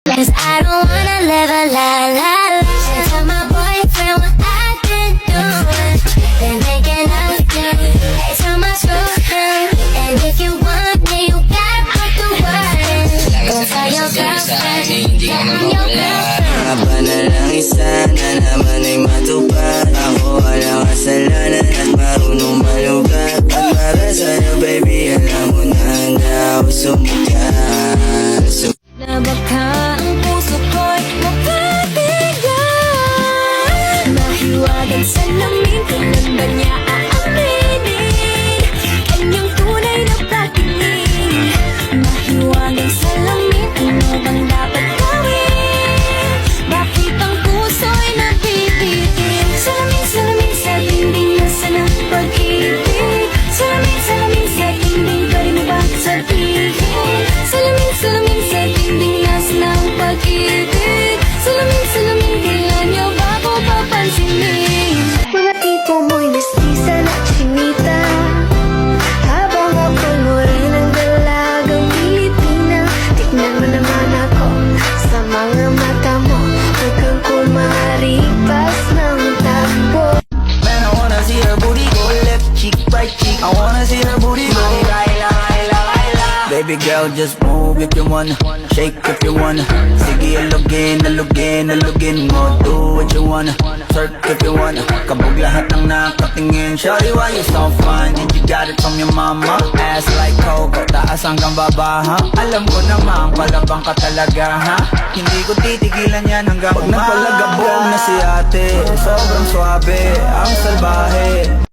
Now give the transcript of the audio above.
'Cause I don't wanna live a la la la. Tell my boyfriend what I've been doing. Been making up to hey, tell my girlfriend. And if you want me, you gotta put the word in. Go tell your girlfriend. Tell your girlfriend. Haba na lang isa na naman ay matupad. Ako walang kasalanan at marunong malugat. At para sa'yo baby, alam mo na handa ako sumukat. Na baka ang puso ko'y mapabigyan. Mahiwagan sa lamig, kailan ba niya aaminin? Kanyang tunay na patingin. Mahiwagan sa lamig, ano bang dapat gawin? Bakit ang puso'y nabibitin? Salamin, salamin sa dingding, nasa ng pag-ibig. Salamin, salamin sa dingding, pwede mo ba sabihin? Salamin, salamin sa dingding, nasa ng pag-ibig. Salamin, salamin, kailan niyo ba ako papansinin? Mga tipo mo'y mestiza na chinita, habang ako'y morenang dalagang Pilipina. Tignan mo naman ako sa mga mata mo, huwag kang kumaripas ng takbo. Man, I wanna see her booty go left cheek, right cheek. I wanna see her booty go baila, baila, baila. Baby girl, just move if you wanna, shake if you wanna. Sige, alugin, alugin, alugin mo. Do what you wanna, twerk if you wanna. Kabog lahat ng nakatingin. Shawty, why you so fine? Did you got it from your mama? Ass like Coco, taas hanggang baba, ha? Alam ko naman, palabang ka talaga, ha? Hindi ko titigilan yan hanggang umaga. Pag napalagabog na si ate, sobrang swabe, ang salbahe.